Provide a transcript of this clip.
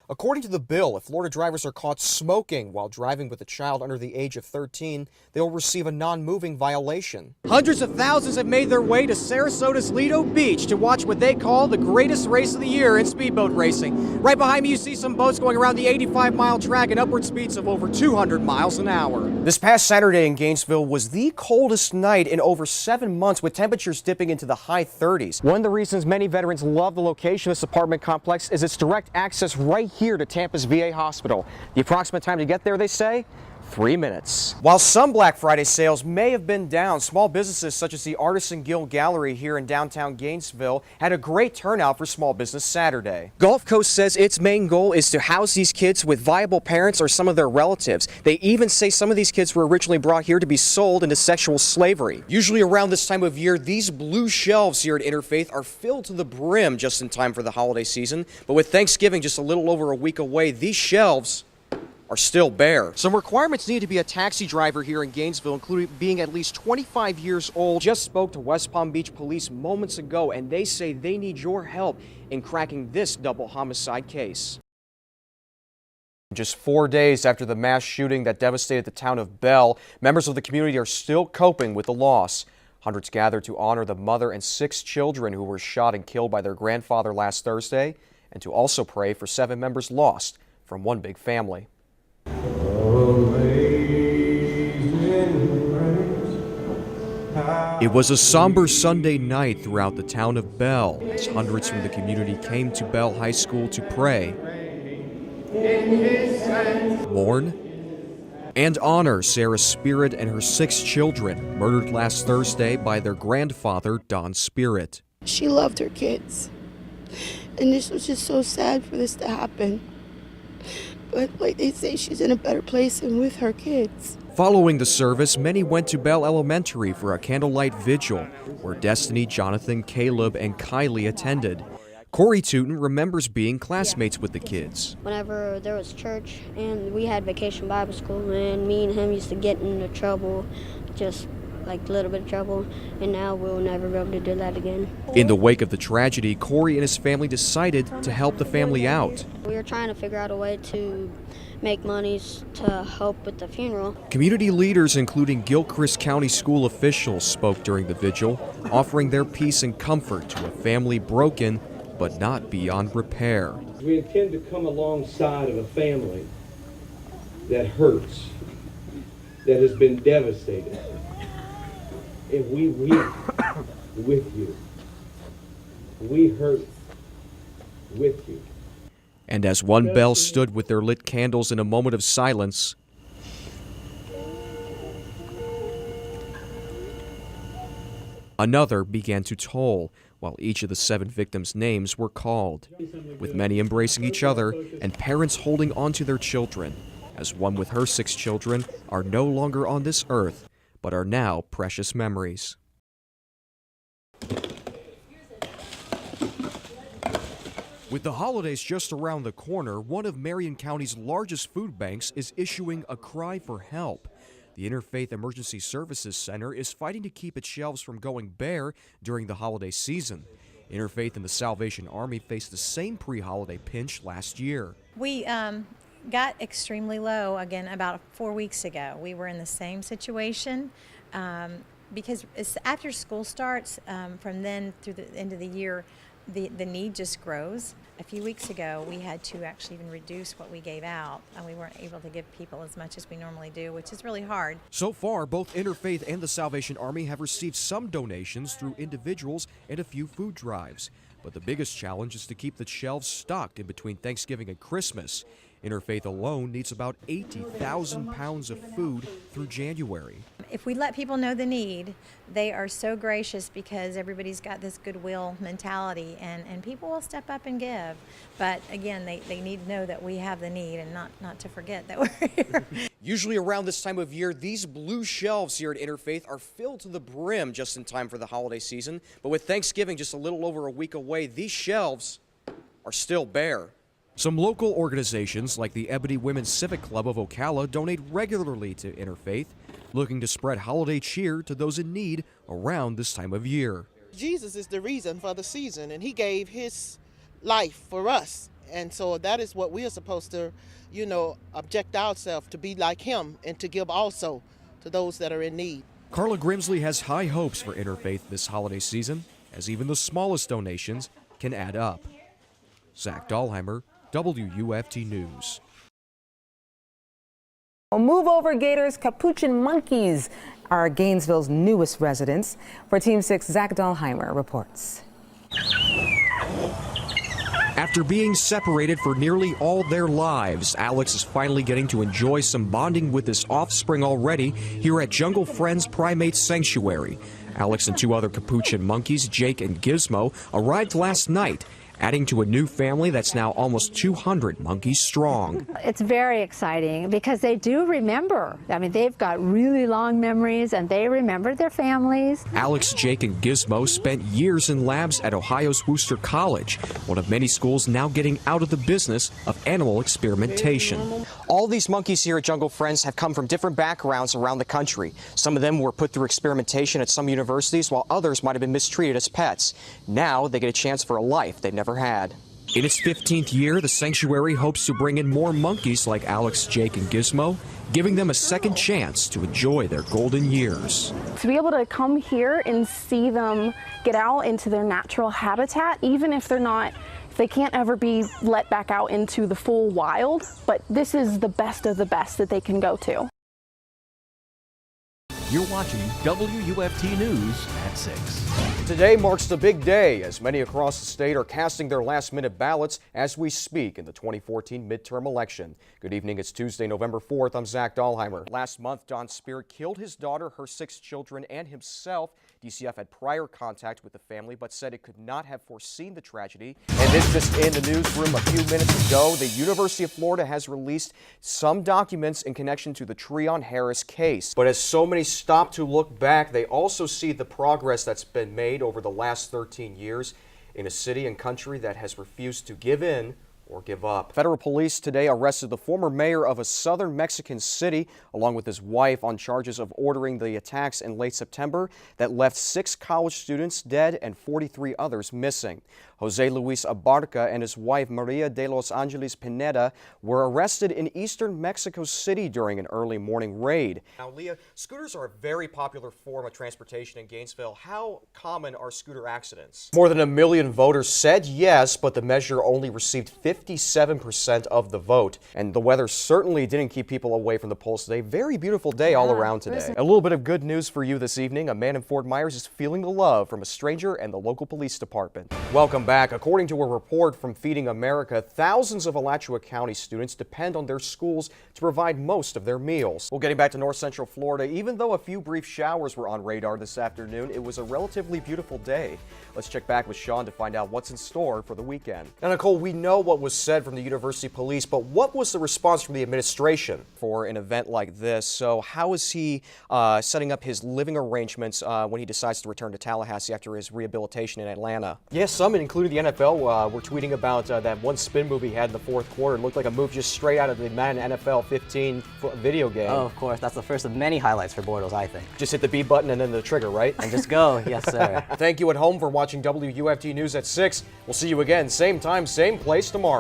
According to the bill, if Florida drivers are caught smoking while driving with a child under the age of 13, they will receive a non-moving violation. Hundreds of thousands have made their way to Sarasota's Lido Beach to watch what they call the greatest race of the year in speedboat racing. Right behind me, you see some boats going around the 85-mile track at upward speeds of over 200 miles an hour. This past Saturday in Gainesville was the coldest night in over 7 months, with temperatures dipping into the high 30s. One of the reasons many veterans love the location of this apartment complex is its direct access right here to Tampa's VA hospital. The approximate time to get there, they say, 3 minutes. While some Black Friday sales may have been down, small businesses such as the Artisan Guild Gallery here in downtown Gainesville had a great turnout for Small Business Saturday. Gulf Coast says its main goal is to house these kids with viable parents or some of their relatives. They even say some of these kids were originally brought here to be sold into sexual slavery. Usually around this time of year, these blue shelves here at Interfaith are filled to the brim just in time for the holiday season. But with Thanksgiving just a little over a week away, these shelves are still bare. Some requirements need to be a taxi driver here in Gainesville, including being at least 25 years old. Just spoke to West Palm Beach Police moments ago, and they say they need your help in cracking this double homicide case. Just 4 days after the mass shooting that devastated the town of Bell, members of the community are still coping with the loss. Hundreds gathered to honor the mother and 6 children who were shot and killed by their grandfather last Thursday, and to also pray for 7 members lost from one big family. It was a somber Sunday night throughout the town of Bell as hundreds from the community came to Bell High School to pray, mourn, and honor Sarah Spirit and her 6 children murdered last Thursday by their grandfather, Don Spirit. She loved her kids, and this was just so sad for this to happen. But like they say, she's in a better place and with her kids. Following the service, many went to Bell Elementary for a candlelight vigil, where Destiny, Jonathan, Caleb, and Kylie attended. Corey Tootin remembers being classmates with the kids. Whenever there was church and we had vacation Bible school, and me and him used to get into trouble, just like a little bit of trouble, and now we'll never be able to do that again. In the wake of the tragedy, Corey and his family decided to help the family out. We were trying to figure out a way to make monies to help with the funeral. Community leaders, including Gilchrist County school officials, spoke during the vigil, offering their peace and comfort to a family broken but not beyond repair. We intend to come alongside of a family that hurts, that has been devastated. And we weep with you. We hurt with you. And as one Bell stood with their lit candles in a moment of silence, another began to toll while each of the 7 victims' names were called, with many embracing each other and parents holding on to their children, as one with her 6 children are no longer on this earth, but are now precious memories. With the holidays just around the corner, one of Marion County's largest food banks is issuing a cry for help. The Interfaith Emergency Services Center is fighting to keep its shelves from going bare during the holiday season. Interfaith and the Salvation Army faced the same pre-holiday pinch last year. We got extremely low again about 4 weeks ago. We were in the same situation because after school starts, from then through the end of the year, the need just grows. A few weeks ago, we had to actually even reduce what we gave out, and we weren't able to give people as much as we normally do, which is really hard. So far, both Interfaith and the Salvation Army have received some donations through individuals and a few food drives. But the biggest challenge is to keep the shelves stocked in between Thanksgiving and Christmas. Interfaith alone needs about 80,000 pounds of food through January. If we let people know the need, they are so gracious because everybody's got this goodwill mentality, and people will step up and give. But again, they need to know that we have the need and not to forget that we're here. Usually around this time of year, these blue shelves here at Interfaith are filled to the brim just in time for the holiday season. But with Thanksgiving just a little over a week away, these shelves are still bare. Some local organizations like the Ebony Women's Civic Club of Ocala donate regularly to Interfaith, looking to spread holiday cheer to those in need around this time of year. Jesus is the reason for the season, and he gave his life for us, And so that is what we are supposed to, object ourselves to be like him and to give also to those that are in need. Carla Grimsley has high hopes for Interfaith this holiday season, as even the smallest donations can add up. Zak Dahlheimer, WUFT News. Move over Gators, capuchin monkeys are Gainesville's newest residents. For Team 6, Zak Dahlheimer reports. After being separated for nearly all their lives, Alex is finally getting to enjoy some bonding with his offspring already here at Jungle Friends Primate Sanctuary. Alex and 2 other capuchin monkeys, Jake and Gizmo, arrived last night, adding to a new family that's now almost 200 monkeys strong. It's very exciting because they do remember. I mean, they've got really long memories and they remember their families. Alex, Jake, and Gizmo spent years in labs at Ohio's Wooster College, one of many schools now getting out of the business of animal experimentation. All these monkeys here at Jungle Friends have come from different backgrounds around the country. Some of them were put through experimentation at some universities, while others might have been mistreated as pets. Now they get a chance for a life they've never had. In its 15th year, the sanctuary hopes to bring in more monkeys like Alex, Jake, and Gizmo, giving them a second chance to enjoy their golden years. To be able to come here and see them get out into their natural habitat, even if they can't ever be let back out into the full wild, but this is the best of the best that they can go to. You're watching WUFT News at 6. Today marks the big day as many across the state are casting their last-minute ballots as we speak in the 2014 midterm election. Good evening. It's Tuesday, November 4th. I'm Zak Dahlheimer. Last month, Don Spirit killed his daughter, her 6 children, and himself. DCF had prior contact with the family, but said it could not have foreseen the tragedy. And this just in the newsroom a few minutes ago, the University of Florida has released some documents in connection to the Treon Harris case. But as so many stop to look back, they also see the progress that's been made over the last 13 years in a city and country that has refused to give in or give up. Federal police today arrested the former mayor of a southern Mexican city, along with his wife, on charges of ordering the attacks in late September that left 6 college students dead and 43 others missing. Jose Luis Abarca and his wife Maria de los Angeles Pineda were arrested in eastern Mexico City during an early morning raid. Now, Leah, scooters are a very popular form of transportation in Gainesville. How common are scooter accidents? More than 1 million voters said yes, but the measure only received 57% of the vote. And the weather certainly didn't keep people away from the polls today. Very beautiful day all around today. A little bit of good news for you this evening. A man in Fort Myers is feeling the love from a stranger and the local police department. Welcome back. According to a report from Feeding America, thousands of Alachua County students depend on their schools to provide most of their meals. Well, getting back to north central Florida, even though a few brief showers were on radar this afternoon, it was a relatively beautiful day. Let's check back with Sean to find out what's in store for the weekend. Now, Nicole, we know what was said from the University Police, but what was the response from the administration for an event like this? So how is he setting up his living arrangements when he decides to return to Tallahassee after his rehabilitation in Atlanta? Yes, some, including the NFL, were tweeting about that one spin move he had in the fourth quarter. It looked like a move just straight out of the Madden NFL 15 video game. Oh, of course. That's the first of many highlights for Bortles, I think. Just hit the B button and then the trigger, right? And just go. Yes, sir. Thank you at home for watching WUFT News at 6. We'll see you again, same time, same place tomorrow.